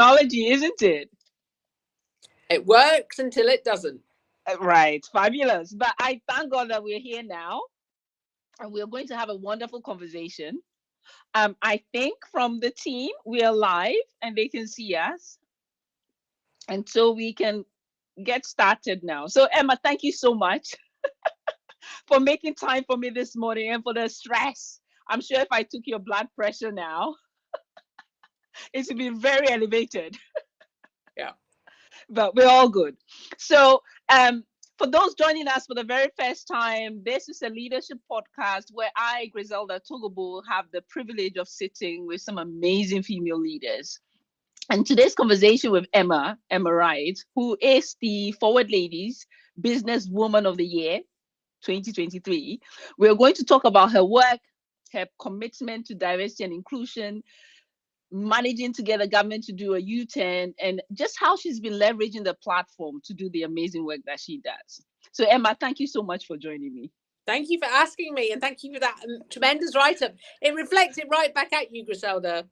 technology, isn't it? It works until it doesn't. Right, fabulous. But I thank God that we're here now and we're going to have a wonderful conversation. I think from the team, we are live and they can see us. And so we can get started now. So, Emma, thank you so much for making time for me this morning and for the stress. I'm sure if I took your blood pressure now, it would be very elevated. Yeah. But we're all good. So, for those joining us for the very first time, this is a leadership podcast where I, Griselda Togobo, have the privilege of sitting with some amazing female leaders. And today's conversation with Emma Wright, who is the Forward Ladies Businesswoman of the Year 2023, we're going to talk about her work, her commitment to diversity and inclusion, managing to get the government to do a U-turn, and just how she's been leveraging the platform to do the amazing work that she does. So, Emma, thank you so much for joining me. Thank you for asking me, and thank you for that tremendous write-up. It reflects it right back at you, Griselda.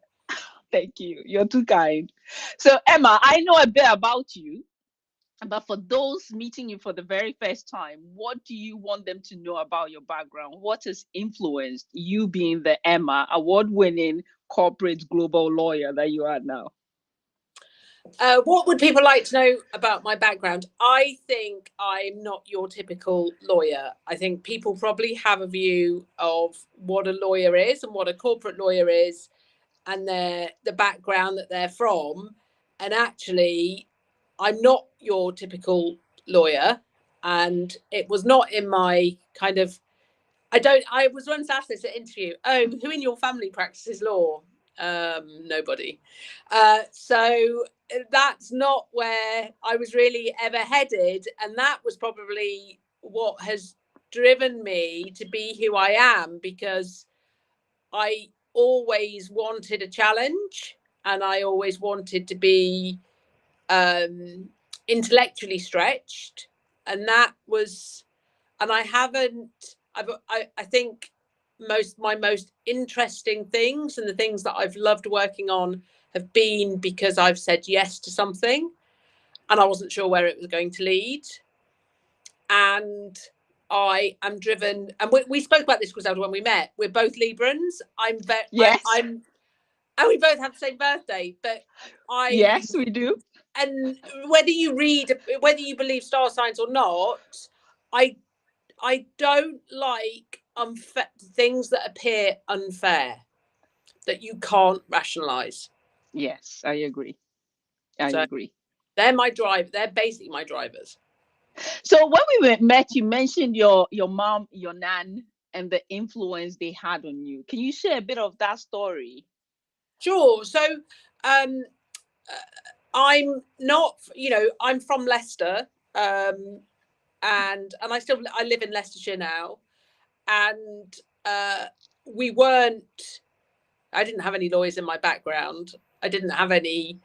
Thank you. You're too kind. So, Emma, I know a bit about you, but for those meeting you for the very first time, what do you want them to know about your background? What has influenced you being the Emma, award-winning corporate global lawyer that you are now? What would people like to know about my background? I think I'm not your typical lawyer. I think people probably have a view of what a lawyer is and what a corporate lawyer is and the background that they're from. And actually, I'm not your typical lawyer. And it was not in my kind of, I was once asked this at interview, oh, who in your family practices law? Nobody. So that's not where I was really ever headed. And that was probably what has driven me to be who I am, because I always wanted a challenge and I always wanted to be intellectually stretched. And that was, and I haven't, I think my most interesting things and the things that I've loved working on have been because I've said yes to something and I wasn't sure where it was going to lead. And I am driven, and we spoke about this, Griselda, when we met. We're both Librans. Yes. And we both have the same birthday, but Yes, we do. And whether you believe star signs or not, I don't like things that appear unfair, that you can't rationalize. Yes, I agree. I agree. They're my drive. They're basically my drivers. So when we met, you mentioned your mom, your nan, and the influence they had on you. Can you share a bit of that story? Sure. So I'm not, I'm from Leicester, and I live in Leicestershire now, and we weren't. I didn't have any lawyers in my background. I didn't have any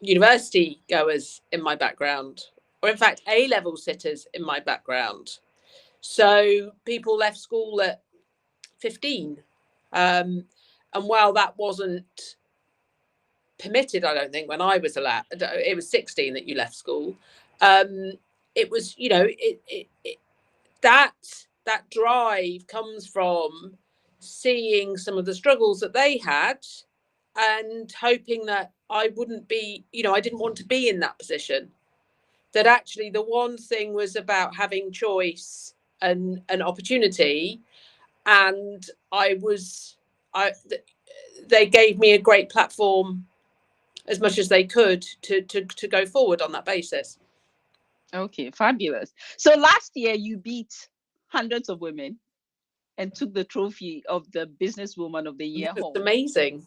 university goers in my background, or in fact A-level sitters in my background. So people left school at 15, and while that wasn't permitted, I don't think, when I was allowed, it was 16 that you left school. It was, that drive comes from seeing some of the struggles that they had and hoping that I wouldn't be, I didn't want to be in that position. That actually the one thing was about having choice and an opportunity. And they gave me a great platform as much as they could to go forward on that basis. Okay, fabulous. So last year you beat hundreds of women and took the trophy of the Businesswoman of the Year It's home. amazing.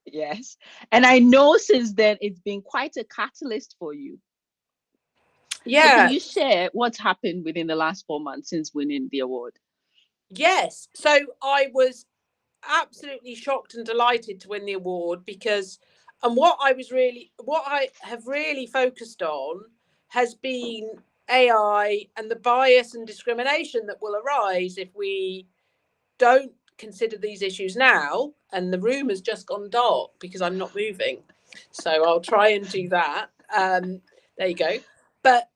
Yes. And I know since then it's been quite a catalyst for you. Yeah. So can you share what's happened within the last 4 months since winning the award? Yes. So I was absolutely shocked and delighted to win the award because, and what I have really focused on has been AI and the bias and discrimination that will arise if we don't consider these issues now. And the room has just gone dark because I'm not moving. So I'll try and do that. There you go. But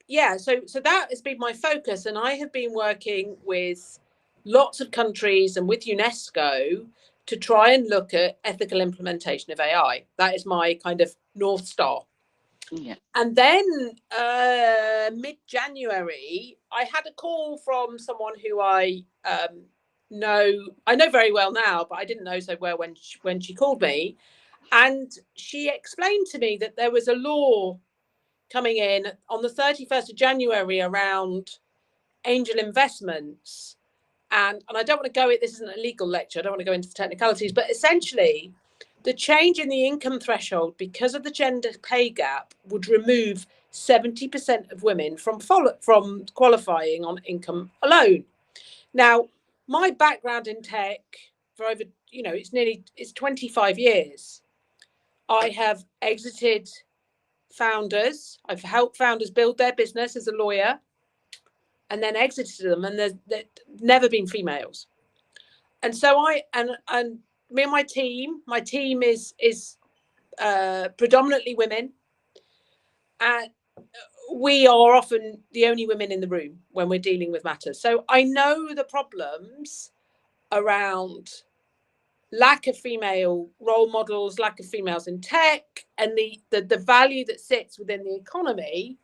yeah, so that has been my focus. And I have been working with lots of countries and with UNESCO to try and look at ethical implementation of AI. That is my kind of North Star. Yeah. And then mid-January, I had a call from someone who I know very well now, but I didn't know so well when she called me. And she explained to me that there was a law coming in on the 31st of January around angel investments. And I don't want to go, this isn't a legal lecture, I don't want to go into the technicalities, but essentially the change in the income threshold because of the gender pay gap would remove 70% of women from qualifying on income alone. Now, my background in tech for over, it's 25 years. I have exited founders. I've helped founders build their business as a lawyer and then exited them, and there's never been females. And so me and my team is predominantly women, and we are often the only women in the room when we're dealing with matters. So I know the problems around lack of female role models, lack of females in tech, and the value that sits within the economy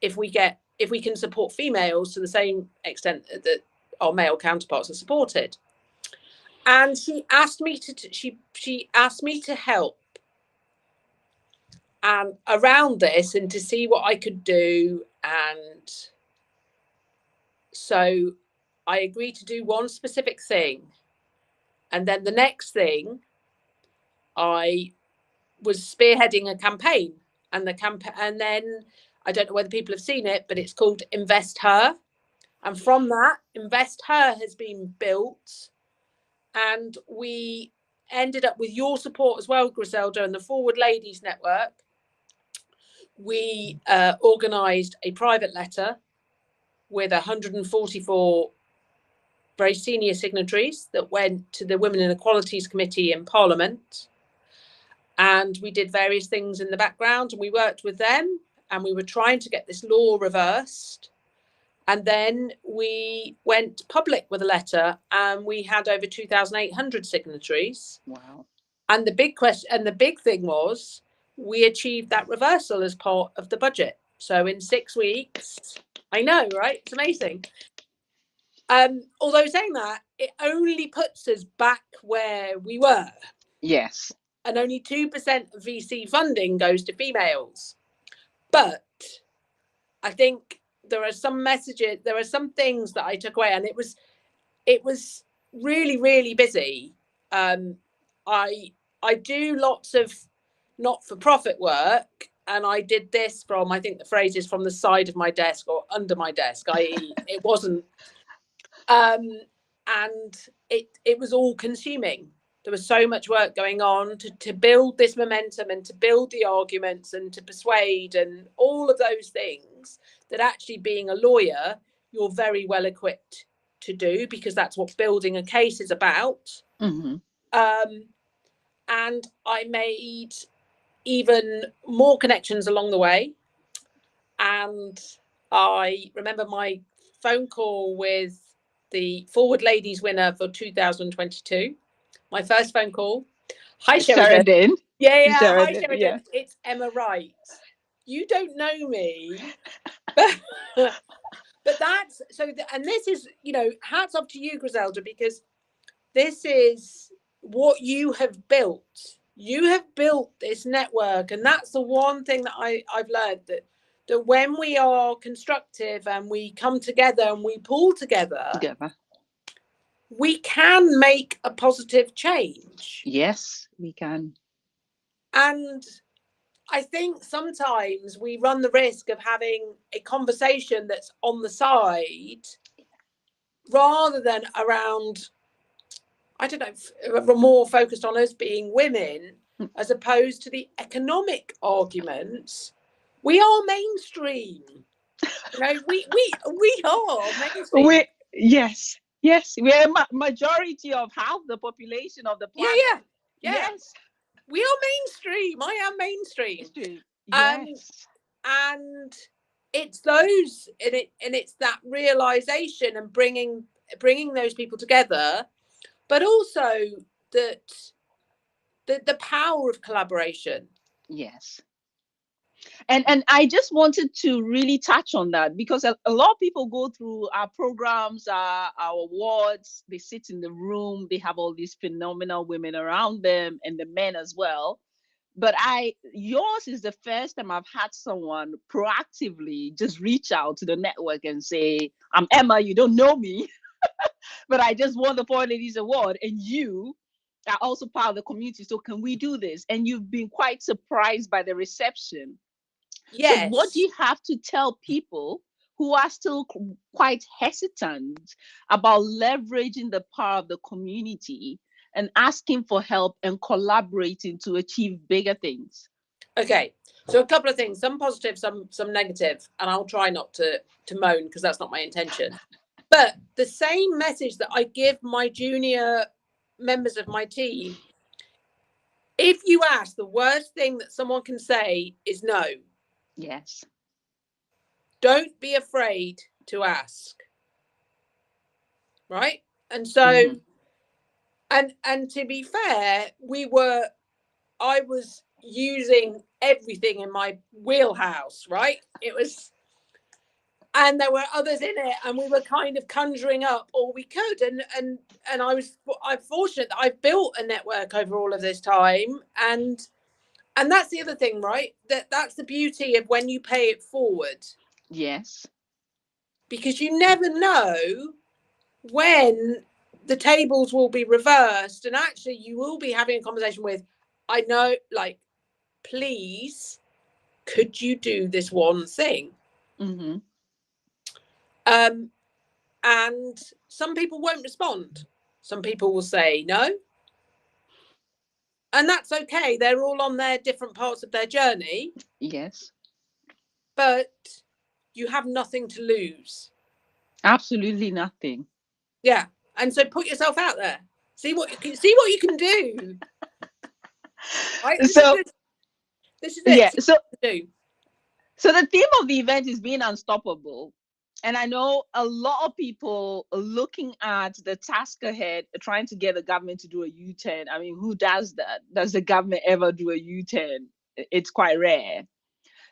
if we can support females to the same extent that our male counterparts are supported. And she asked me to help around this and to see what I could do. And so I agreed to do one specific thing. And then the next thing, I was spearheading a campaign, and then I don't know whether people have seen it, but it's called Invest Her. And from that, Invest Her has been built. And we ended up with your support as well, Griselda, and the Forward Ladies Network. We organised a private letter with 144 very senior signatories that went to the Women and Equalities Committee in Parliament. And we did various things in the background, and we worked with them, and we were trying to get this law reversed. And then we went public with a letter, and we had over 2,800 signatories. Wow. And the big thing was we achieved that reversal as part of the budget. So in 6 weeks, I know, right? It's amazing. Although saying that, it only puts us back where we were. Yes. And only 2% of VC funding goes to females. But I think there are some messages, there are some things that I took away, and it was really, really busy. I do lots of not-for-profit work, and I did this from, I think the phrase is from the side of my desk or under my desk, i.e. it wasn't, and it was all consuming. There was so much work going on to build this momentum and to build the arguments and to persuade and all of those things that actually being a lawyer, you're very well equipped to do, because that's what building a case is about. Mm-hmm. And I made even more connections along the way. And I remember my phone call with the Forward Ladies winner for 2022. My first phone call. Hi, Sheridan. Yeah. Hi, Sheridan. Yeah. It's Emma Wright. You don't know me, but that's so. And this is, hats off to you, Griselda, because this is what you have built. You have built this network, and that's the one thing that I've learned, that when we are constructive and we come together and we pull together. We can make a positive change. Yes, we can. And I think sometimes we run the risk of having a conversation that's on the side rather than around, I don't know, more focused on us being women, as opposed to the economic arguments. We are mainstream. We are mainstream. Yes. Yes, we're a majority of half the population of the planet. Yeah. Yes. We are mainstream. I am mainstream. History. Um, Yes. and it's those, and it's that realization and bringing those people together, but also that the power of collaboration. Yes. And I just wanted to really touch on that because a lot of people go through our programs, our awards, they sit in the room, they have all these phenomenal women around them and the men as well. But yours is the first time I've had someone proactively just reach out to the network and say, I'm Emma, you don't know me, but I just won the Four Ladies Award, and you are also part of the community. So can we do this? And you've been quite surprised by the reception. So what do Yes. you have to tell people who are still quite hesitant about leveraging the power of the community and asking for help and collaborating to achieve bigger things? Okay. So a couple of things, some positive, some negative, and I'll try not to moan because that's not my intention. But the same message that I give my junior members of my team, if you ask, the worst thing that someone can say is no. Yes. Don't be afraid to ask. Right? And so, and to be fair, I was using everything in my wheelhouse, right? It was, and there were others in it, and we were kind of conjuring up all we could. And I'm fortunate that I've built a network over all of this time. And that's the other thing, right? That's the beauty of when you pay it forward. Yes. Because you never know when the tables will be reversed, and actually you will be having a conversation with, I know, like, please, could you do this one thing? And some people won't respond. Some people will say no. And that's okay. They're all on their different parts of their journey. Yes. But you have nothing to lose. Absolutely nothing. Yeah. And so put yourself out there. See what you can do. Right? This is it. Yeah. So the theme of the event is being unstoppable. And I know a lot of people are looking at the task ahead, trying to get the government to do a U-turn. I mean, who does that? Does the government ever do a U-turn? It's quite rare.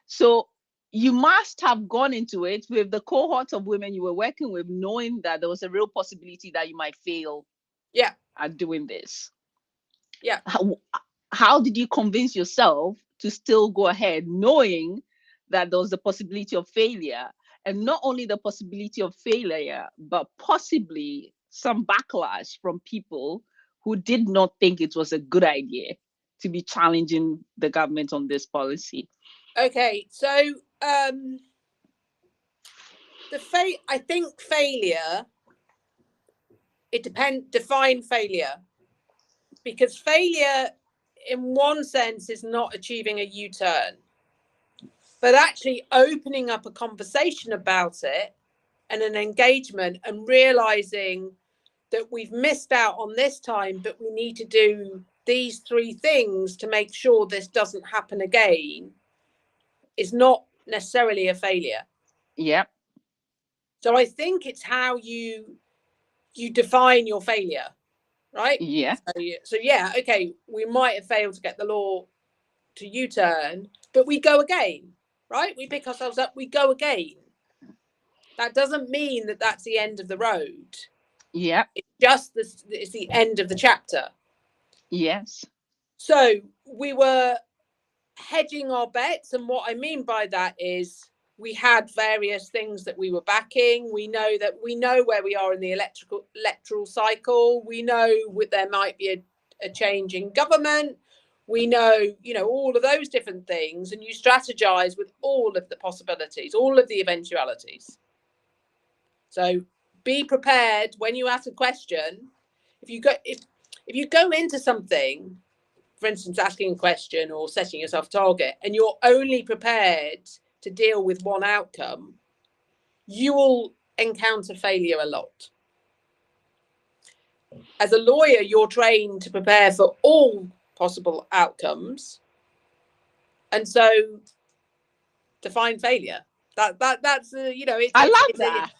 So you must have gone into it with the cohort of women you were working with, knowing that there was a real possibility that you might fail at doing this. Yeah. How did you convince yourself to still go ahead, knowing that there was the possibility of failure? And not only the possibility of failure, but possibly some backlash from people who did not think it was a good idea to be challenging the government on this policy. Okay, so I think failure, it depends, define failure. Because failure in one sense is not achieving a U-turn, but actually opening up a conversation about it and an engagement and realizing that we've missed out on this time, but we need to do these 3 things to make sure this doesn't happen again, is not necessarily a failure. Yeah. So I think it's how you define your failure, right? Yeah. So yeah, okay, we might have failed to get the law to U-turn, but we go again, right? We pick ourselves up, we go again. That doesn't mean that that's the end of the road. Yeah. It's the end of the chapter. Yes. So we were hedging our bets, and what I mean by that is we had various things that we were backing. We know where we are in the electoral cycle. We know there might be a change in government. We know, all of those different things, and you strategize with all of the possibilities, all of the eventualities. So be prepared when you ask a question. If you go into something, for instance, asking a question or setting yourself a target, and you're only prepared to deal with one outcome, you will encounter failure a lot. as a lawyer, you're trained to prepare for all possible outcomes. And so define failure. That's you know, I love that.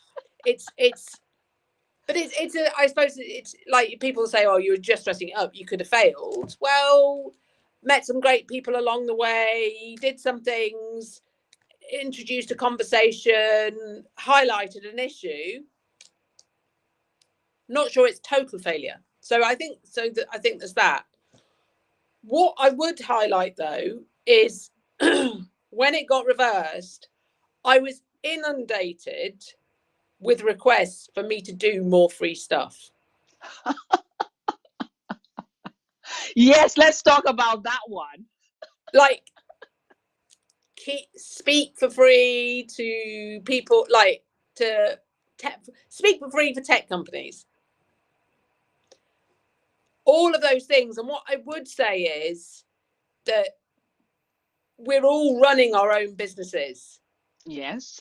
But it's I suppose it's like people say, oh, you were just dressing it up, you could have failed. Well, met some great people along the way, did some things, introduced a conversation, highlighted an issue. Not sure it's total failure. So I think there's that. What I would highlight though is when it got reversed, I was inundated with requests for me to do more free stuff. Yes, let's talk about that one. Like, speak for free to people, like speak for free for tech companies. All of those things. And what I would say is that we're all running our own businesses. Yes.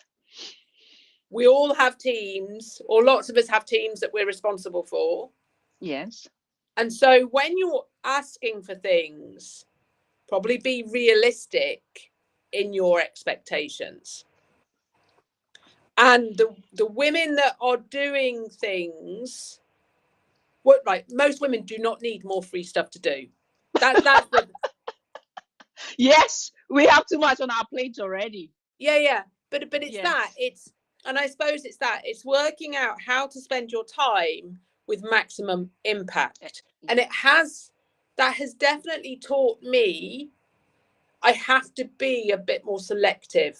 We all have teams, or lots of us have teams that we're responsible for. Yes. And so when you're asking for things, probably be realistic in your expectations. And the women that are doing things, most women do not need more free stuff to do. That's the Yes, we have too much on our plates already. Yeah. But it's and I suppose it's working out how to spend your time with maximum impact. And that has definitely taught me I have to be a bit more selective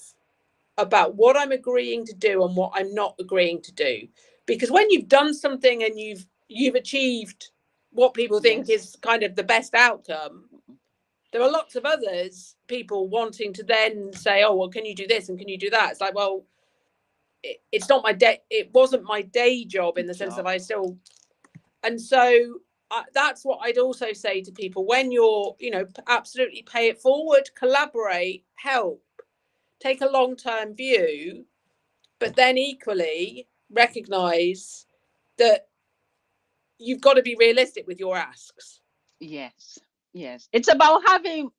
about what I'm agreeing to do and what I'm not agreeing to do. Because when you've done something and you've achieved what people think is kind of the best outcome, there are lots of people wanting to then say, oh, well, can you do this and can you do that? It's like, well, it's not my day. It wasn't my day job in the sense that I still. And so that's what I'd also say to people when you're, absolutely pay it forward, collaborate, help, take a long-term view, but then equally recognize that you've got to be realistic with your asks. Yes. It's about having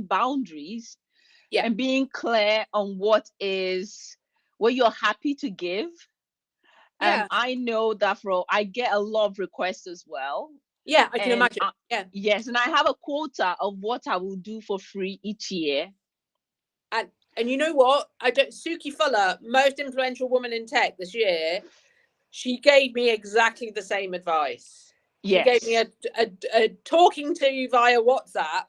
boundaries and being clear on what you're happy to give. I know that I get a lot of requests as well. Yeah, I can imagine. Yes, and I have a quota of what I will do for free each year. And you know what? Suki Fuller, most influential woman in tech this year, she gave me exactly the same advice. She gave me a talking to via WhatsApp.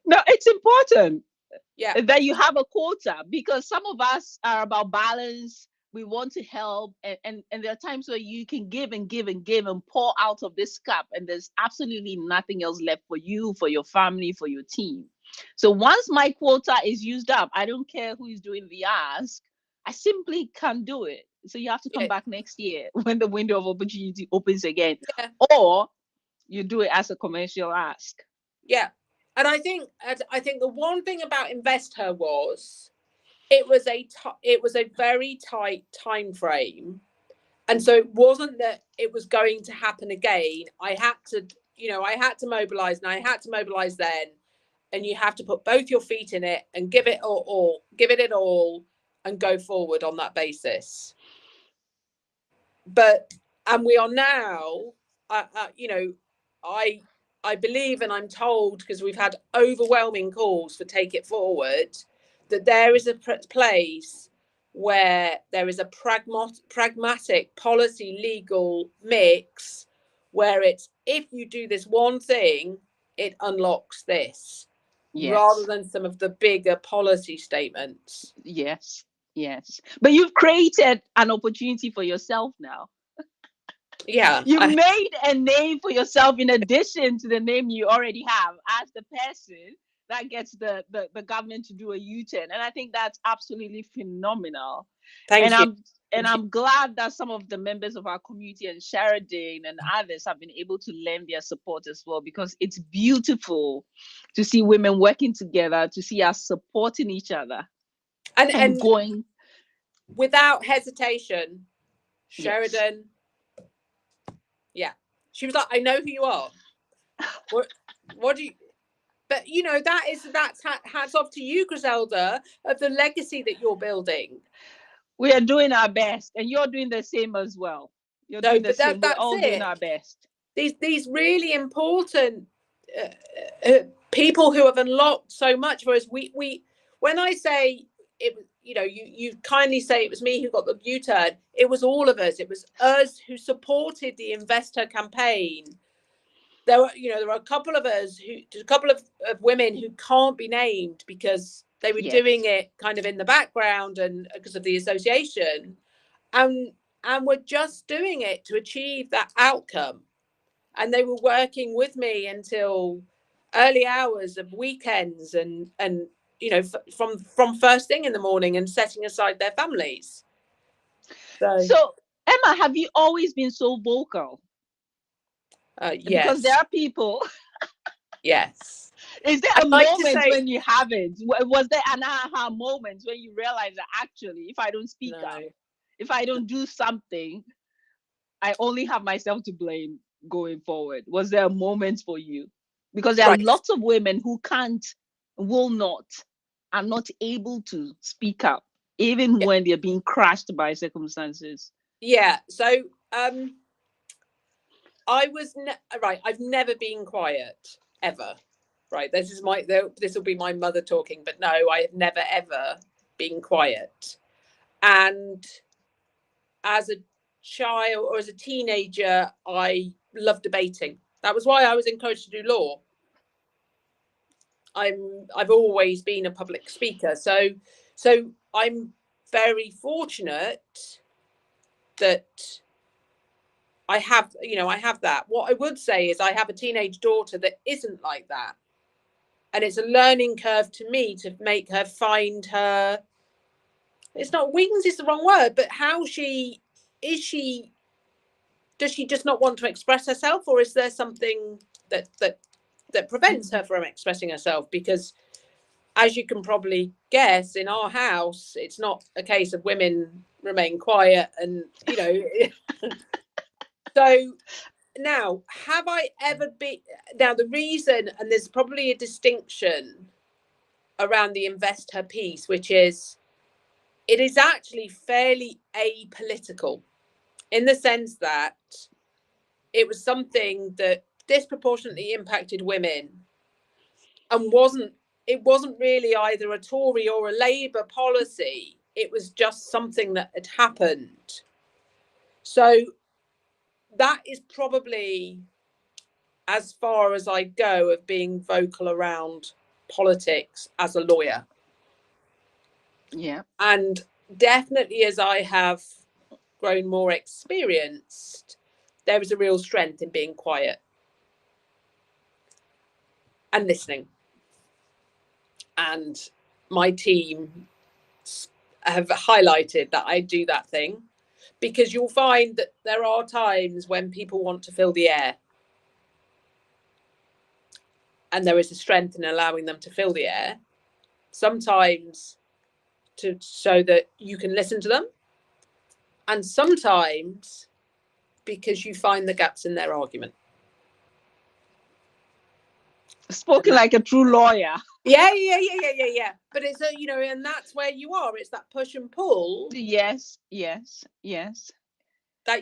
No, it's important. Yeah. That you have a quota, because some of us are about balance. We want to help, and there are times where you can give and give and give and pour out of this cup, and there's absolutely nothing else left for you, for your family, for your team. So once my quota is used up, I don't care who is doing the ask, I simply can't do it. So you have to come back next year when the window of opportunity opens again, or you do it as a commercial ask. Yeah. And I think the one thing about InvestHer was it was a very tight time frame, and so it wasn't that it was going to happen again. I had to mobilize, and I had to mobilize then, and you have to put both your feet in it and give it all, and go forward on that basis. And we are now, I believe, and I'm told, because we've had overwhelming calls for Take It Forward, that there is a place where there is a pragmatic policy legal mix where it's, if you do this one thing, it unlocks this, rather than some of the bigger policy statements. Yes. But you've created an opportunity for yourself now. Yeah, you made a name for yourself in addition to the name you already have as the person that gets the government to do a U-turn, and I think that's absolutely phenomenal. Thank you. I'm glad that some of the members of our community and Sheridan and others have been able to lend their support as well, because it's beautiful to see women working together, to see us supporting each other and going without hesitation. Sheridan. Yeah. She was like, I know who you are. What do you, but you know, that's hats off to you, Griselda, of the legacy that you're building. We are doing our best, and you're doing the same as well. You're No, doing the but same. We're that's all it. doing our best. These really important people who have unlocked so much for us. We when I say it, you know, you kindly say it was me who got the U-turn. It was all of us. It was us who supported the Invest Her campaign. There were a couple of us a couple of women who can't be named because they were doing it kind of in the background and because of the association, and we're just doing it to achieve that outcome. And they were working with me until early hours of weekends and you know, from first thing in the morning and setting aside their families. So Emma, have you always been so vocal? Yes. Because there are people. Yes. Is there a moment when you haven't? Was there an aha moment when you realized that actually, if I don't speak up, if I don't do something, I only have myself to blame going forward? Was there a moment for you? Because there are lots of women who can't, will not, are not able to speak up, even when they're being crushed by circumstances. Yeah. So I've never been quiet ever. Right. This will be my mother talking, but no, I have never ever been quiet. And as a child or as a teenager, I loved debating. That was why I was encouraged to do law. I've always been a public speaker, so I'm very fortunate that I have that. What I would say is I have a teenage daughter that isn't like that, and it's a learning curve to me to make her find her. It's not wings is the wrong word, but how does she just not want to express herself, or is there something that prevents her from expressing herself? Because as you can probably guess, in our house, it's not a case of women remain quiet and, you know. So now, have I ever been, now the reason, and there's probably a distinction around the Invest Her piece, which is, it is actually fairly apolitical in the sense that it was something that disproportionately impacted women and it wasn't really either a Tory or a Labour policy. It was just something that had happened. So that is probably as far as I go of being vocal around politics as a lawyer. Yeah. And definitely as I have grown more experienced, there is a real strength in being quiet and listening. And my team have highlighted that I do that thing, because you'll find that there are times when people want to fill the air, and there is a strength in allowing them to fill the air, sometimes so that you can listen to them, and sometimes because you find the gaps in their argument. Spoken like a true lawyer. Yeah. But it's and that's where you are. It's that push and pull. Yes. That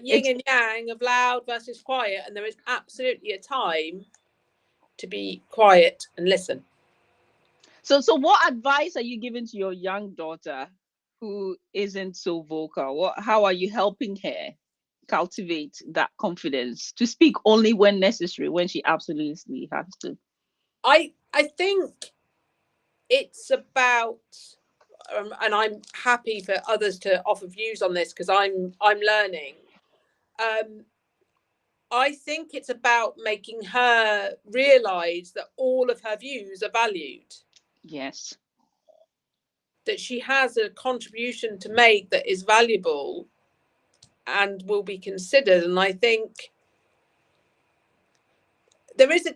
yin and yang of loud versus quiet, and there is absolutely a time to be quiet and listen. So what advice are you giving to your young daughter who isn't so vocal? How are you helping her cultivate that confidence to speak only when necessary, when she absolutely has to? I think it's about, and I'm happy for others to offer views on this because I'm learning. I think it's about making her realise that all of her views are valued. Yes. That she has a contribution to make that is valuable and will be considered. And I think there is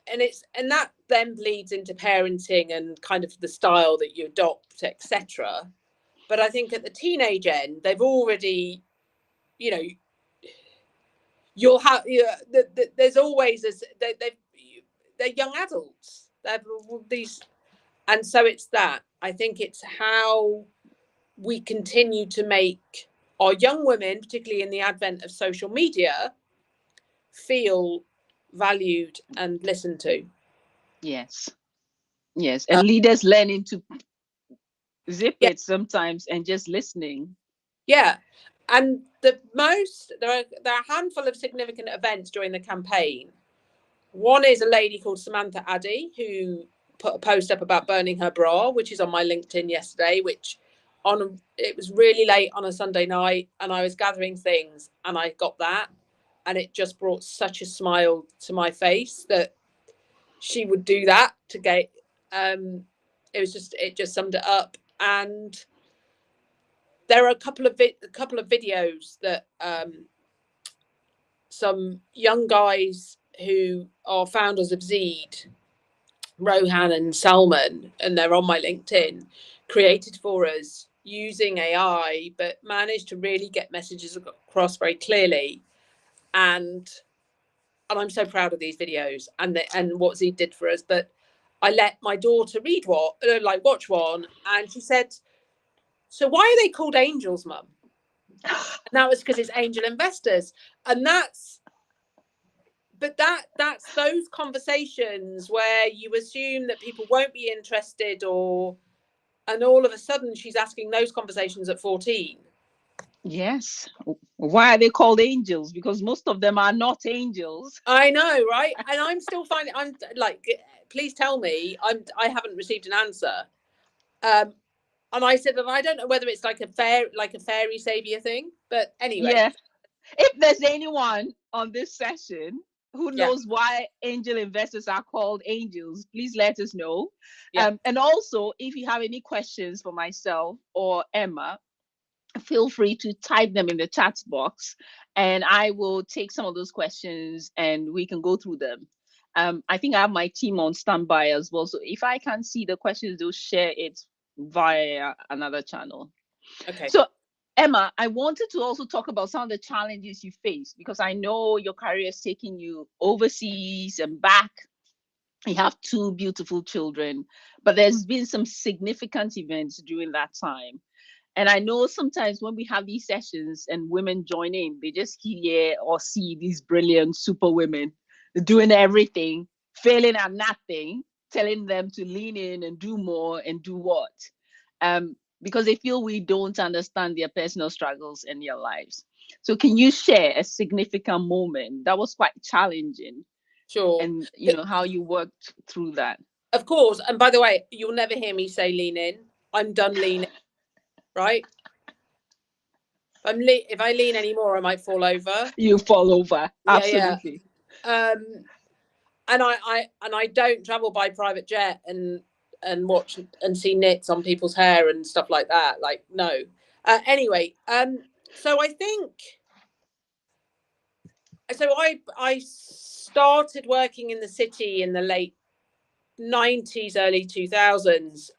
and that then bleeds into parenting and kind of the style that you adopt, etc. But I think at the teenage end, they've already you know, you'll have, there's always this, they're young adults. They're these, and so it's that. I think it's how we continue to make our young women, particularly in the advent of social media, feel valued and listened to. Yes. And leaders learning to zip it sometimes and just listening. Yeah. And there are a handful of significant events during the campaign. One is a lady called Samantha Addy, who put a post up about burning her bra, which is on my LinkedIn yesterday, it was really late on a Sunday night, and I was gathering things and I got that, and it just brought such a smile to my face that she would do that to get, it just summed it up. And there are a couple of videos that some young guys who are founders of Zeed, Rohan and Salman, and they're on my LinkedIn, created for us using AI, but managed to really get messages across very clearly. And I'm so proud of these videos and what Zeed did for us. But I let my daughter watch one, and she said, "So why are they called angels, Mum?" And that was because it's angel investors. And that's those conversations where you assume that people won't be interested, and all of a sudden she's asking those conversations at 14. Yes. Why are they called angels? Because most of them are not angels. I know, right? And I'm still finding, I'm like, please tell me. I haven't received an answer. And I said, and I don't know whether it's like a fairy savior thing, but anyway. Yeah. If there's anyone on this session who knows why angel investors are called angels, please let us know. And also, if you have any questions for myself or Emma, feel free to type them in the chat box, and I will take some of those questions and we can go through them. I think I have my team on standby as well. So if I can see the questions, they'll share it via another channel. Okay. So Emma, I wanted to also talk about some of the challenges you face, because I know your career is taking you overseas and back. You have 2 beautiful children, but there's been some significant events during that time. And I know sometimes when we have these sessions and women join in, they just hear or see these brilliant super women doing everything, failing at nothing, telling them to lean in and do more and do what? Because they feel we don't understand their personal struggles and their lives. So can you share a significant moment that was quite challenging? Sure. And how you worked through that? Of course. And by the way, you'll never hear me say lean in. I'm done leaning. Right? If I lean anymore, I might fall over. You fall over. Absolutely. And I don't travel by private jet and watch and see nits on people's hair and stuff like that. Like, no. Anyway, so I think, so I started working in the city in the late 90s, early 2000s,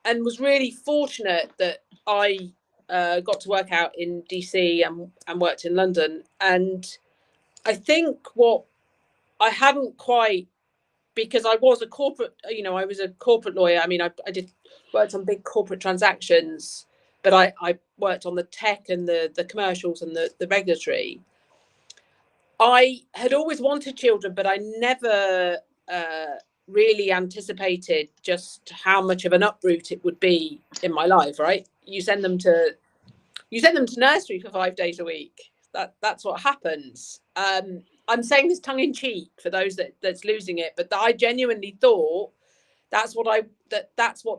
and was really fortunate that I got to work out in DC and worked in London. And I think what I hadn't quite, because I was a corporate, I was a corporate lawyer. I mean, I worked on big corporate transactions, but I worked on the tech and the commercials and the regulatory. I had always wanted children, but I never really anticipated just how much of an uproot it would be in my life. Right? You send them to nursery for 5 days a week. That's what happens. I'm saying this tongue in cheek for those that's losing it, but I genuinely thought that's what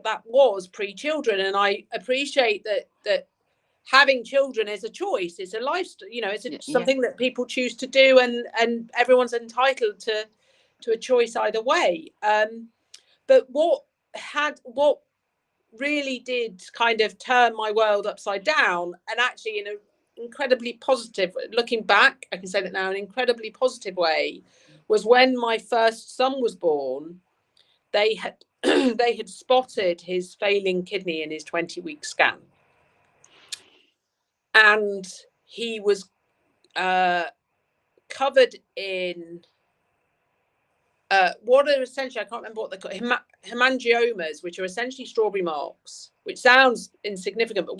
that was pre-children, and I appreciate that having children is a choice. It's a lifestyle. It's something that people choose to do, and everyone's entitled to a choice either way. But what really did kind of turn my world upside down, and actually in an incredibly positive, looking back, I can say that now, an incredibly positive way, was when my first son was born. They had they had spotted his failing kidney in his 20-week scan, and he was covered in what are essentially, I can't remember what they're called, hemangiomas, which are essentially strawberry marks, which sounds insignificant, but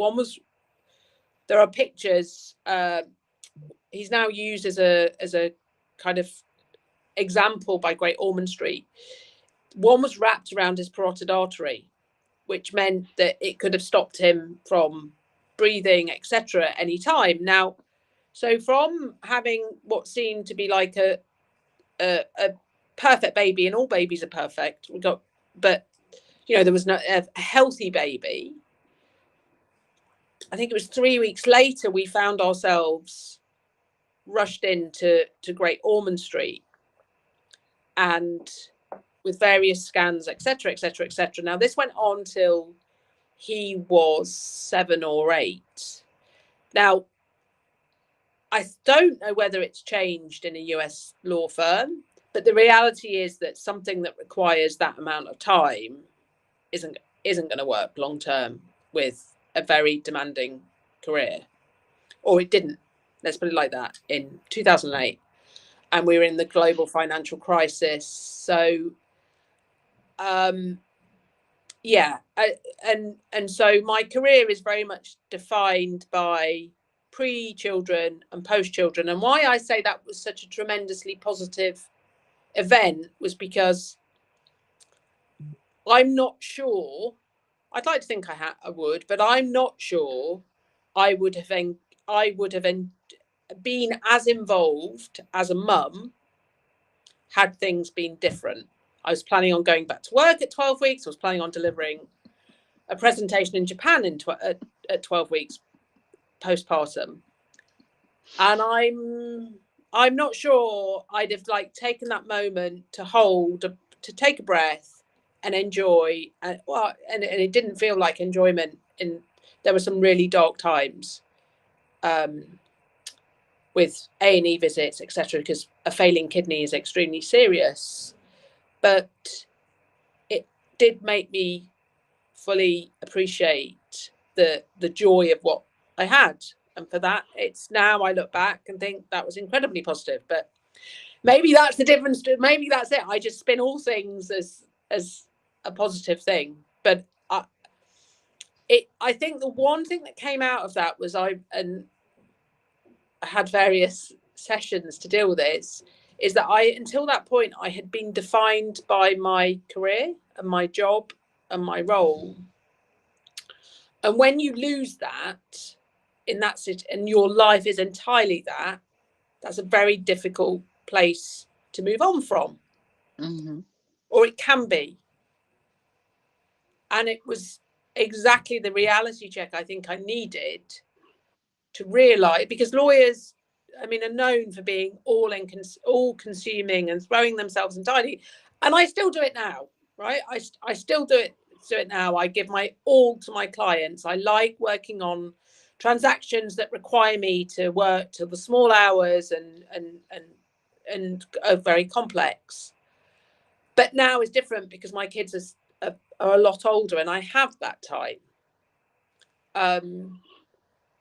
there are pictures. He's now used as a kind of example by Great Ormond Street. One was wrapped around his parotid artery, which meant that it could have stopped him from breathing, etc., at any time. Now, so from having what seemed to be like a perfect baby, and all babies are perfect, but there was a healthy baby. I think it was 3 weeks later we found ourselves rushed into Great Ormond Street, and with various scans, etc., etc., etc. Now this went on till he was 7 or 8. Now, I don't know whether it's changed in a US law firm, but the reality is that something that requires that amount of time isn't going to work long term with a very demanding career. Or it didn't. Let's put it like that. In 2008, and we were in the global financial crisis. So, and so my career is very much defined by pre-children and post-children. And why I say that was such a tremendously positive event was because I'm not sure, I'd like to think I would, but I'm not sure I would have been as involved as a mum had things been different. I was planning on going back to work at 12 weeks. I was planning on delivering a presentation in Japan at 12 weeks postpartum. And I'm not sure I'd have taken that moment to take a breath and enjoy. And it didn't feel like enjoyment. There were some really dark times with A&E visits, etc., because a failing kidney is extremely serious. But it did make me fully appreciate the joy of what I had. And for that, it's now I look back and think that was incredibly positive. But maybe that's the difference. Maybe that's it. I just spin all things as a positive thing. But I think the one thing that came out of that was I had various sessions to deal with this, is that until that point, I had been defined by my career and my job and my role. And when you lose that and your life is entirely that's a very difficult place to move on from. Mm-hmm. Or it can be. And it was exactly the reality check I think I needed to realise, because lawyers, are known for being all consuming and throwing themselves entirely. And I still do it now, right? I still do it now. I give my all to my clients. I like working on transactions that require me to work till the small hours and are very complex. But now is different because my kids are a lot older and I have that time.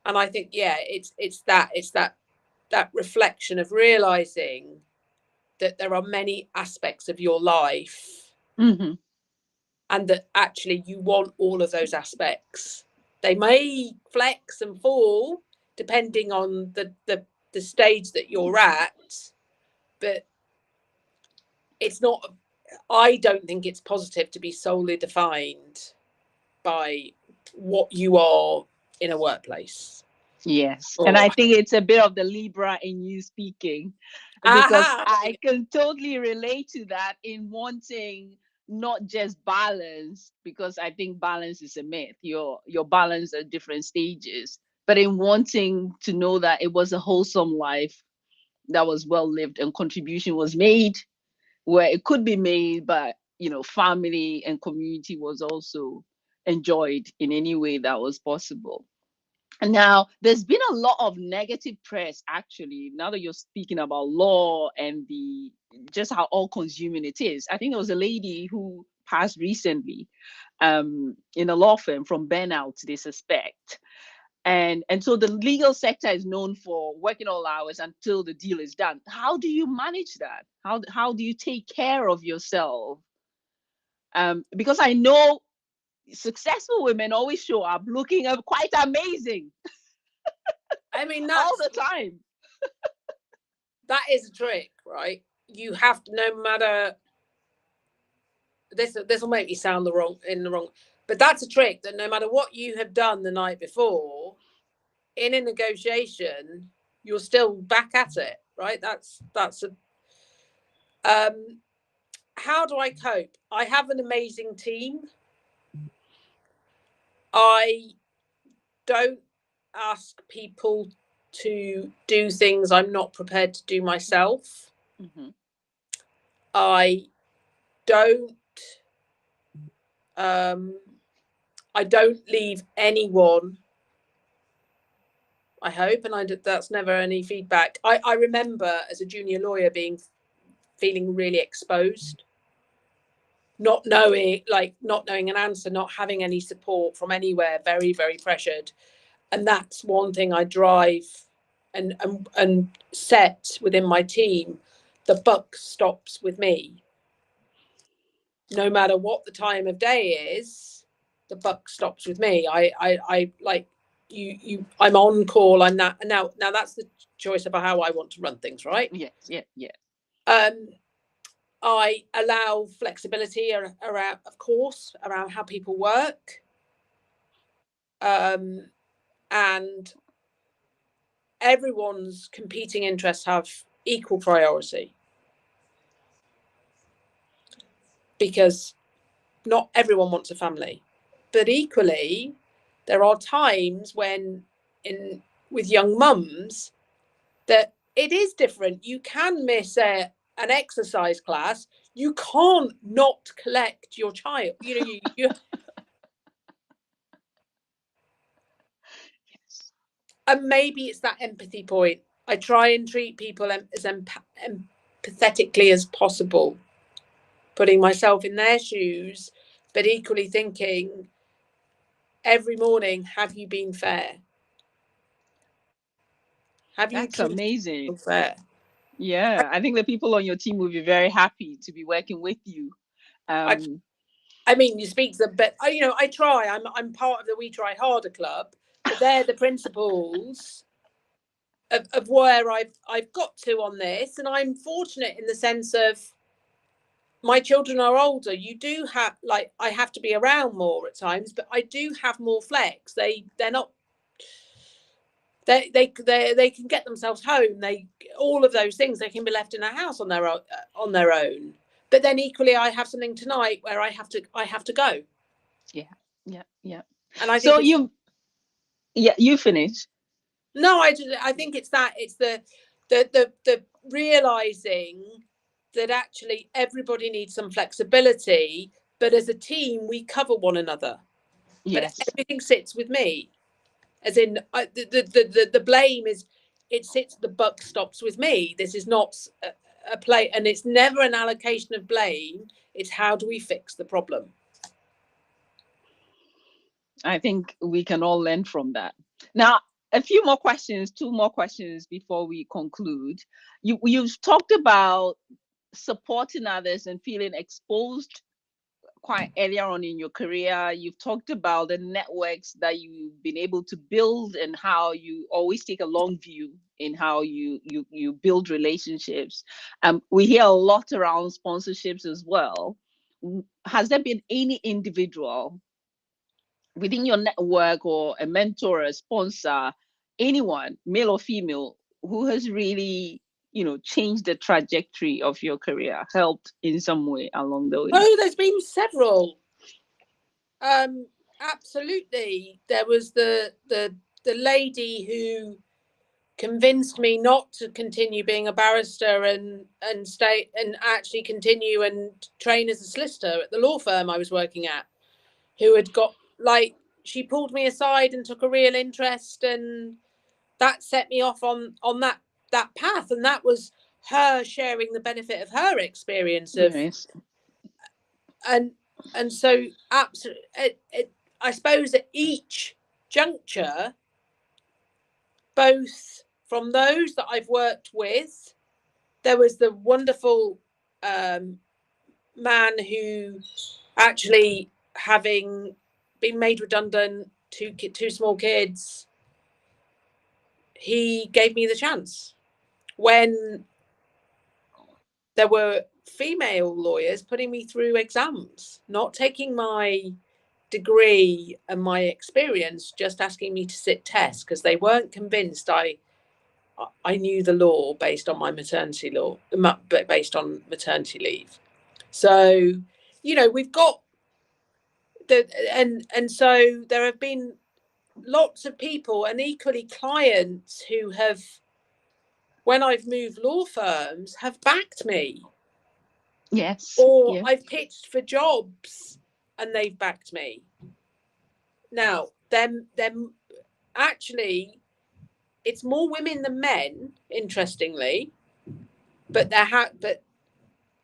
And I think, it's that reflection of realizing that there are many aspects of your life, mm-hmm. and that actually you want all of those aspects. They may flex and fall depending on the stage that you're at, but it's not, I don't think it's positive to be solely defined by what you are in a workplace. Yes. And I think it's a bit of the Libra in you speaking, because I can totally relate to that in wanting not just balance, because I think balance is a myth. Your balance at different stages, but in wanting to know that it was a wholesome life that was well lived and contribution was made where it could be made, but family and community was also enjoyed in any way that was possible. And now there's been a lot of negative press, actually, now that you're speaking about law and just how all consuming it is. I think there was a lady who passed recently in a law firm from burnout, they suspect. And so the legal sector is known for working all hours until the deal is done. How do you manage that? How do you take care of yourself? Because I know successful women always show up looking quite amazing. I mean, all the time. That is a trick, right? You have to, no matter, this will make me sound the wrong, but that's a trick, that no matter what you have done the night before, in a negotiation, you're still back at it, right? That's a how do I cope? I have an amazing team. I don't ask people to do things I'm not prepared to do myself. Mm-hmm. I don't leave anyone, I hope, and that's never any feedback. I remember as a junior lawyer feeling really exposed, not knowing an answer, not having any support from anywhere, very, very pressured. And that's one thing I drive and set within my team. The buck stops with me. No matter what the time of day is, the buck stops with me. I like you. I'm on call. I'm that now. That's the choice about how I want to run things, right? Yes, yeah. I allow flexibility around, of course, around how people work. And everyone's competing interests have equal priority, because not everyone wants a family, but equally there are times when with young mums that it is different. You can miss an exercise class. You can't not collect your child. You Yes. And maybe it's that empathy point. I try and treat people as empathetically as possible, putting myself in their shoes, but equally thinking every morning, have you been fair? Have you? That's amazing. Fair? Yeah, I think the people on your team will be very happy to be working with you. I mean, you speak to them, but I try. I'm part of the We Try Harder club, but they're the principles of where I've got to on this, and I'm fortunate in the sense of my children are older. You do have, like, I have to be around more at times, but I do have more flex. They're not. They can get themselves home. All of those things, they can be left in a house on their own. But then equally, I have something tonight where I have to go. Yeah. And I think so you finish. No, I think it's the realizing that actually everybody needs some flexibility, but as a team we cover one another. Yes. But everything sits with me, as in the blame is, the buck stops with me. This is not a play, and it's never an allocation of blame. It's how do we fix the problem. I think we can all learn from that. Now, two more questions before we conclude. You've talked about supporting others and feeling exposed quite earlier on in your career. You've talked about the networks that you've been able to build and how you always take a long view in how you build relationships. We hear a lot around sponsorships as well. Has there been any individual within your network, or a mentor, a sponsor, anyone, male or female, who has really changed the trajectory of your career, helped in some way along the way? Oh, there's been several. Absolutely. There was the lady who convinced me not to continue being a barrister and stay and actually continue and train as a solicitor at the law firm I was working at, who had got, she pulled me aside and took a real interest, and that set me off on that path. And that was her sharing the benefit of her experience of, yes. and so absolutely, I suppose at each juncture both from those that I've worked with. There was the wonderful man who actually, having been made redundant, two small kids, he gave me the chance. When there were female lawyers putting me through exams, not taking my degree and my experience, just asking me to sit tests because they weren't convinced I knew the law based on my maternity law, based on maternity leave. So, you know, we've got and so there have been lots of people, and equally clients, who have, when I've moved law firms, have backed me. Yes. Or Yeah. I've pitched for jobs and they've backed me. Now, them actually, it's more women than men, interestingly, but but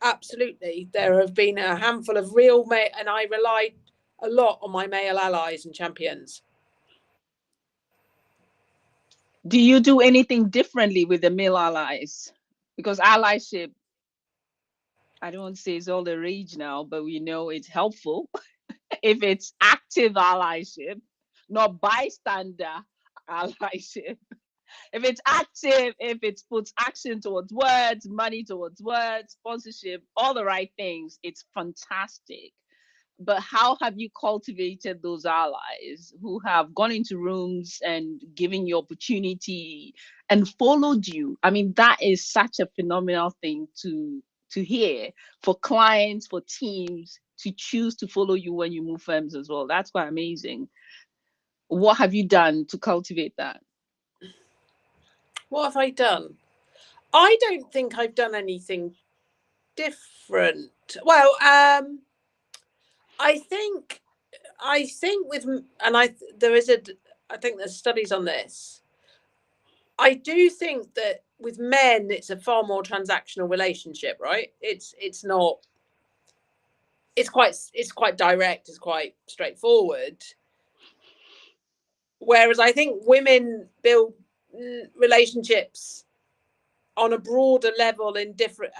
absolutely there have been a handful of real male, and I relied a lot on my male allies and champions. Do you do anything differently with the male allies? Because allyship, I don't want to say it's all the rage now, but we know it's helpful if it's active allyship, not bystander allyship. If it's active, if it puts action towards words, money towards words, sponsorship, all the right things, it's fantastic. But how have you cultivated those allies who have gone into rooms and given you opportunity and followed you? I mean, that is such a phenomenal thing to hear, for clients, for teams to choose to follow you when you move firms as well. That's quite amazing. What have you done to cultivate that? What have I done? I don't think I've done anything different. Well, I think with, and I think there's studies on this. I do think that with men, it's a far more transactional relationship, right? It's quite direct, it's quite straightforward. Whereas I think women build relationships on a broader level on different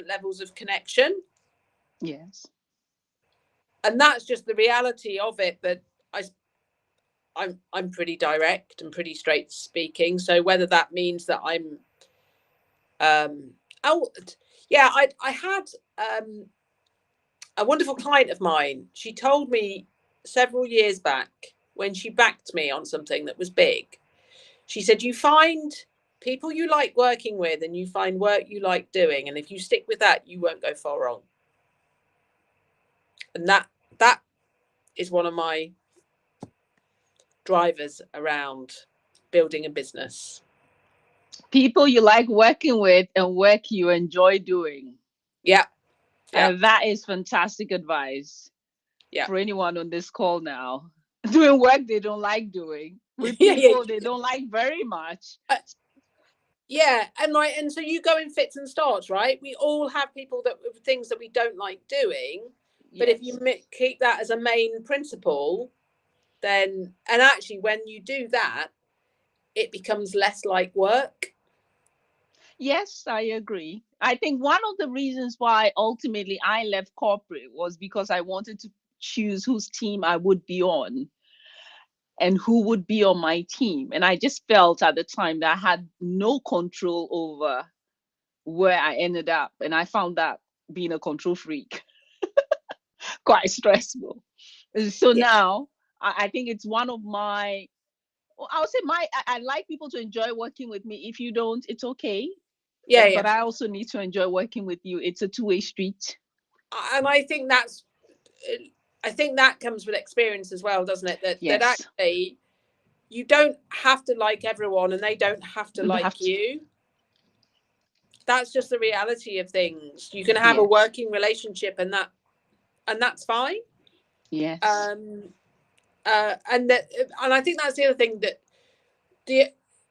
levels of connection. Yes. And that's just the reality of it. But I'm pretty direct and pretty straight speaking. So whether that means that I'm I had a wonderful client of mine. She told me several years back, when she backed me on something that was big, she said, you find people you like working with and you find work you like doing, and if you stick with that, you won't go far wrong. And that is one of my drivers around building a business. People you like working with and work you enjoy doing. Yeah. And that is fantastic advice. Yeah. For anyone on this call now, doing work they don't like doing with people they don't like very much. And so you go in fits and starts, right? We all have things that we don't like doing, but if you keep that as a main principle, then, and actually when you do that, it becomes less like work. Yes, I agree. I think one of the reasons why ultimately I left corporate was because I wanted to choose whose team I would be on and who would be on my team. And I just felt at the time that I had no control over where I ended up. And I found that being a control freak quite stressful. So now I think it's one of my, I would say I like people to enjoy working with me. If you don't, it's okay. But I also need to enjoy working with you. It's a two-way street. And I think that comes with experience as well, doesn't it? That actually you don't have to like everyone and they don't have to like you. That's just the reality of things. You can have a working relationship and that's fine. Yes. And I think that's the other thing, that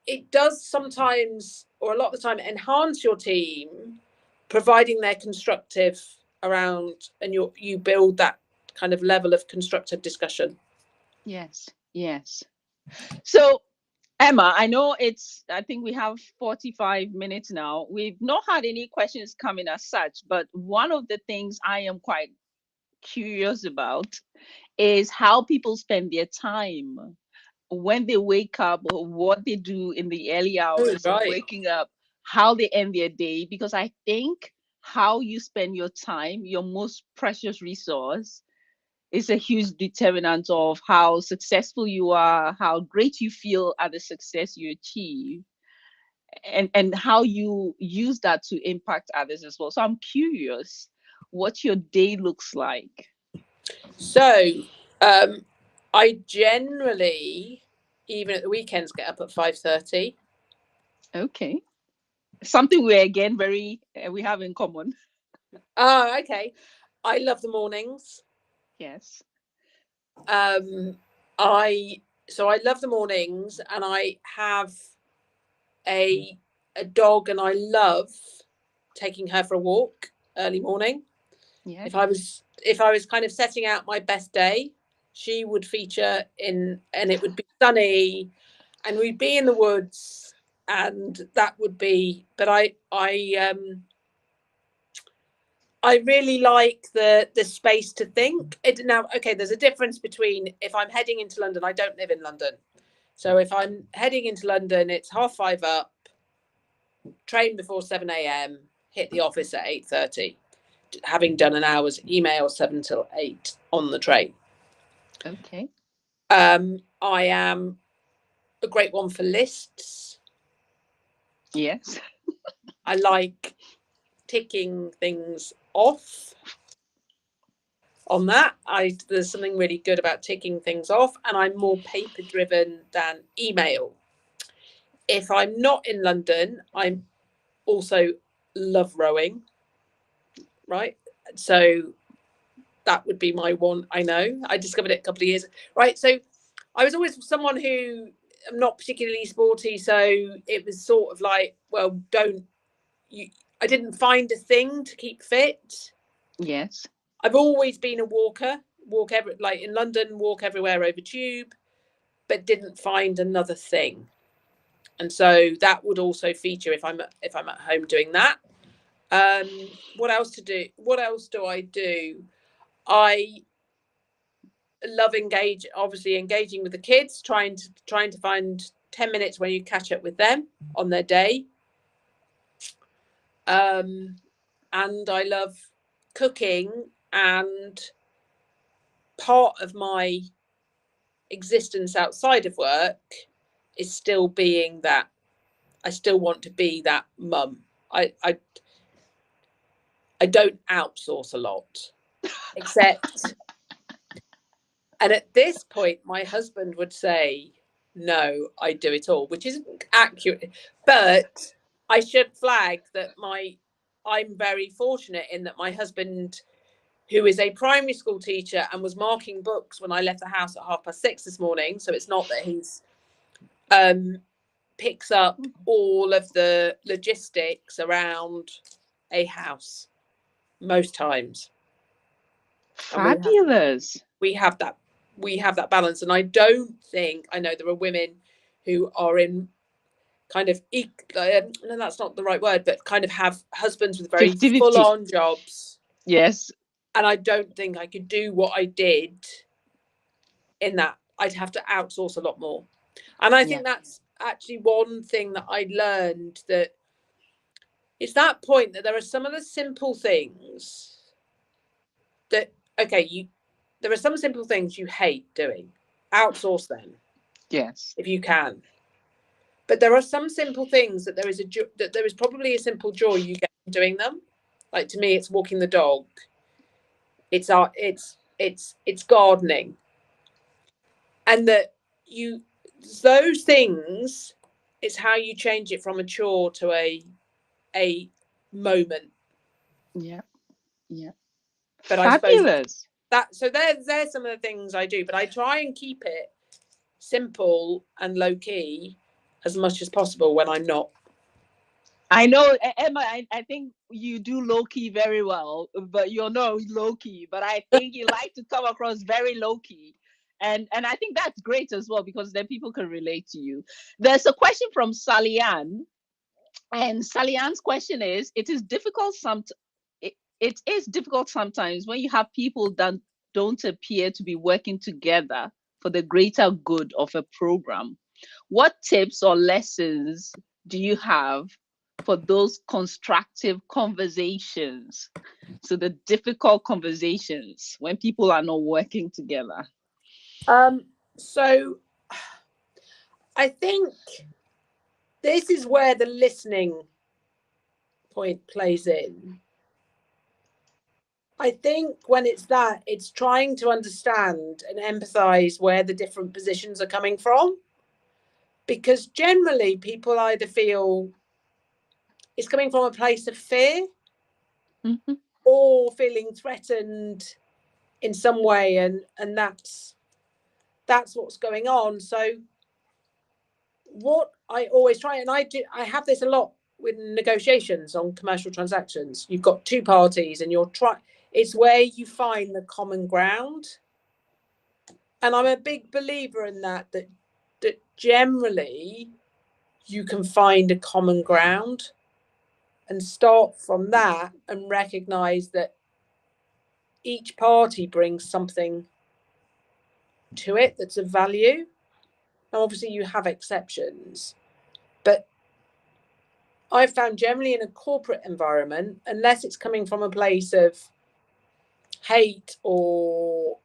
it does sometimes, or a lot of the time, enhance your team, providing they're constructive around, and you build that kind of level of constructive discussion. Yes. So Emma, I know I think we have 45 minutes now. We've not had any questions coming as such, but one of the things I am quite curious about is how people spend their time when they wake up, or what they do in the early hours of Right. waking up, how they end their day. Because I think how you spend your time, your most precious resource, is a huge determinant of how successful you are, how great you feel at the success you achieve, and how you use that to impact others as well. So I'm curious what your day looks like. So, I generally, even at the weekends, get up at 5:30. Okay. Something we again very we have in common. Oh, okay. I love the mornings. Yes. Um, I love the mornings, and I have a dog, and I love taking her for a walk early morning. Yeah. If I was kind of setting out my best day, she would feature in, and it would be sunny, and we'd be in the woods, and that would be. But I really like the space to think. Now, okay, there's a difference between if I'm heading into London. I don't live in London, so if I'm heading into London, it's 5:30 up, train before 7 a.m., hit the office at 8:30, having done an hour's email 7 till 8 on the train. Okay. I am a great one for lists. Yes. I like ticking things off on that. There's something really good about ticking things off, and I'm more paper driven than email. If I'm not in London, I'm also love rowing, right? So that would be my one. I know I discovered it a couple of years, right? So I was always someone who I'm not particularly sporty, so it was sort of like, well, don't you? I didn't find a thing to keep fit. Yes. I've always been a walker, like in London, walk everywhere over tube, but didn't find another thing. And so that would also feature if I'm at home doing that. What else to do? What else do I do? I love engaging with the kids, trying to find 10 minutes when you catch up with them on their day. And I love cooking, and part of my existence outside of work is still being that I still want to be that mum. I don't outsource a lot, except, and at this point my husband would say, no, I do it all, which isn't accurate. But I should flag that I'm very fortunate in that my husband, who is a primary school teacher and was marking books when I left the house at 6:30 this morning, so it's not that he's picks up all of the logistics around a house most times. Fabulous. We have that balance, and I don't think, I know there are women who are in kind of no, that's not the right word, but kind of have husbands with very 50-50. full-on jobs. Yes. And I don't think I could do what I did in that. I'd have to outsource a lot more. And I think that's actually one thing that I learned, that it's that point that there are some of the simple things that, okay, there are some simple things you hate doing. Outsource them. Yes. If you can. But there are some simple things that there is probably a simple joy you get from doing them. Like, to me, it's walking the dog. It's art. It's gardening, and that those things, it's how you change it from a chore to a moment. Yeah. Yeah. But Fabulous. I suppose so there's some of the things I do, but I try and keep it simple and low key as much as possible when I'm not. I know, Emma, I think you do low key very well, but you're not low key. But I think you like to come across very low key. And I think that's great as well, because then people can relate to you. There's a question from Sally Ann, and Sally Ann's question is: it is difficult sometimes when you have people that don't appear to be working together for the greater good of a program. What tips or lessons do you have for those constructive conversations? So the difficult conversations when people are not working together. So I think this is where the listening point plays in. I think when it's trying to understand and empathize where the different positions are coming from. Because generally people either feel it's coming from a place of fear, mm-hmm. or feeling threatened in some way, and that's what's going on. So what I always try, and I have this a lot with negotiations on commercial transactions. You've got two parties and it's where you find the common ground. And I'm a big believer in that generally you can find a common ground and start from that and recognize that each party brings something to it that's of value. Now, obviously you have exceptions, but I've found generally in a corporate environment, unless it's coming from a place of hate or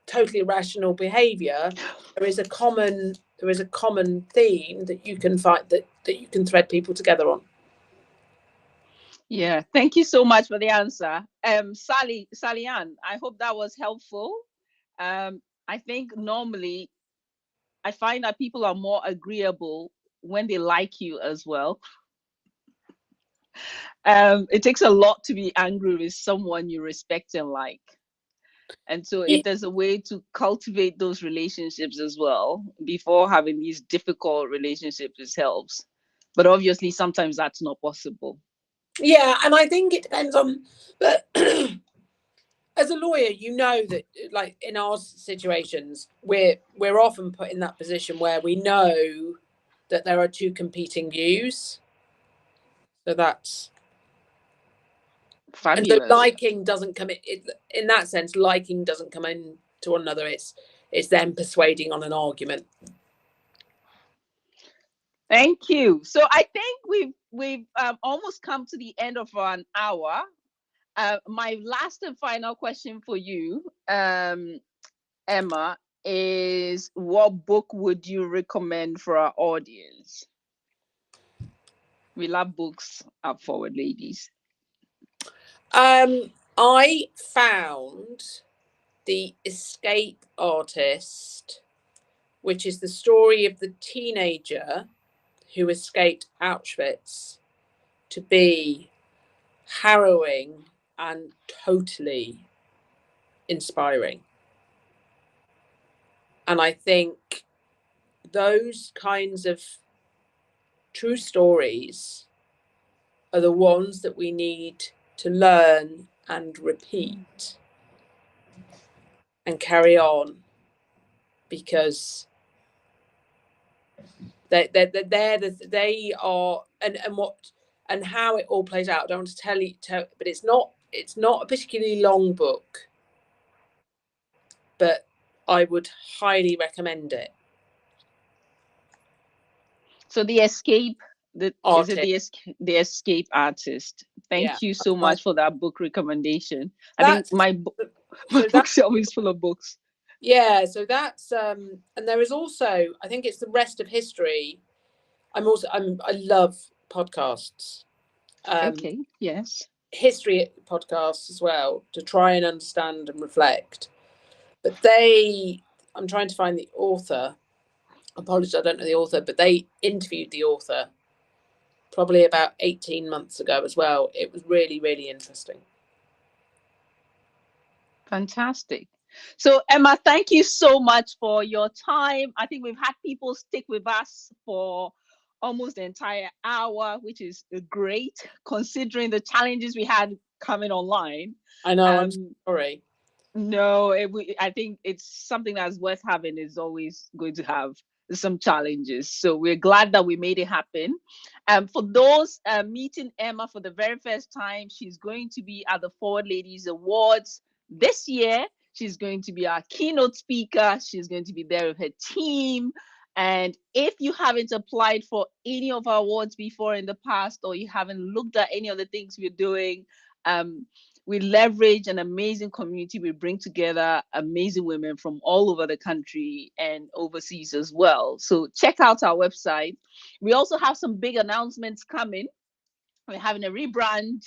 totally irrational behavior, there is a common theme that you can find, that you can thread people together on. Yeah, thank you so much for the answer. Sally Ann, I hope that was helpful. I think normally I find that people are more agreeable when they like you as well. It takes a lot to be angry with someone you respect and like. And so if there's a way to cultivate those relationships as well before having these difficult relationships, it helps. But obviously sometimes that's not possible. Yeah, and I think it depends on, but as a lawyer, you know that, like in our situations, we're often put in that position where we know that there are two competing views. So that's fabulous. And the liking doesn't come in that sense. Liking doesn't come in to one another. It's them persuading on an argument. Thank you. So I think we've almost come to the end of an hour. My last and final question for you, Emma, is what book would you recommend for our audience? We love books up forward, ladies. I found The Escape Artist, which is the story of the teenager who escaped Auschwitz, to be harrowing and totally inspiring. And I think those kinds of true stories are the ones that we need to learn and repeat and carry on, because they are, and how it all plays out. I don't want to tell you, but it's not a particularly long book, but I would highly recommend it. So The Escape, the Escape Artist. Thank you so much for that book recommendation. I think my bookshelf is full of books. Yeah, so that's and there is also, I think it's The Rest of History. I love podcasts. Okay, yes. History podcasts as well, to try and understand and reflect. But I'm trying to find the author. Apologies, I don't know the author, but they interviewed the author probably about 18 months ago as well. It was really, really interesting. Fantastic. So Emma, thank you so much for your time. I think we've had people stick with us for almost the entire hour, which is great considering the challenges we had coming online. I know, I'm sorry. No, I think it's something that's worth having. Is always going to have some challenges. So we're glad that we made it happen. For those meeting Emma for the very first time, she's going to be at the Forward Ladies Awards this year. She's going to be our keynote speaker. She's going to be there with her team. And if you haven't applied for any of our awards before in the past, or you haven't looked at any of the things we're doing, um, we leverage an amazing community. We bring together amazing women from all over the country and overseas as well. So check out our website. We also have some big announcements coming. We're having a rebrand.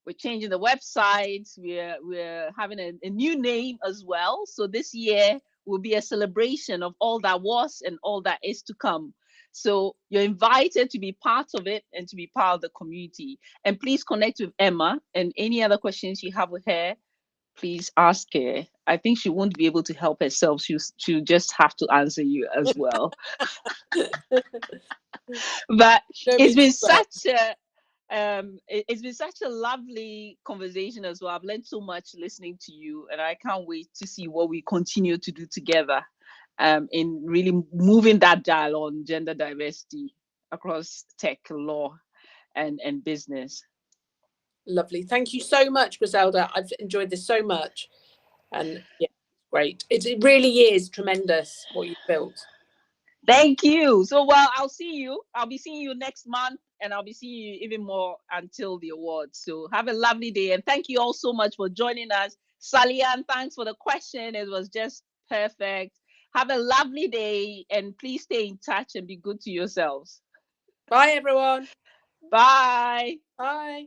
We're changing the website. We're having a new name as well. So this year will be a celebration of all that was and all that is to come. So you're invited to be part of it and to be part of the community. And please connect with Emma, and any other questions you have with her, please ask her. I think she won't be able to help herself. She'll just have to answer you as well. But it's been such a it's been such a lovely conversation as well. I've learned so much listening to you, and I can't wait to see what we continue to do together in really moving that dial on gender diversity across tech, law, and business. Lovely. Thank you so much, Griselda. I've enjoyed this so much. And yeah, great. It really is tremendous what you've built. Thank you. So, well, I'll see you. I'll be seeing you next month, and I'll be seeing you even more until the awards. So have a lovely day. And thank you all so much for joining us. Salian, thanks for the question. It was just perfect. Have a lovely day, and please stay in touch and be good to yourselves. Bye, everyone. Bye. Bye.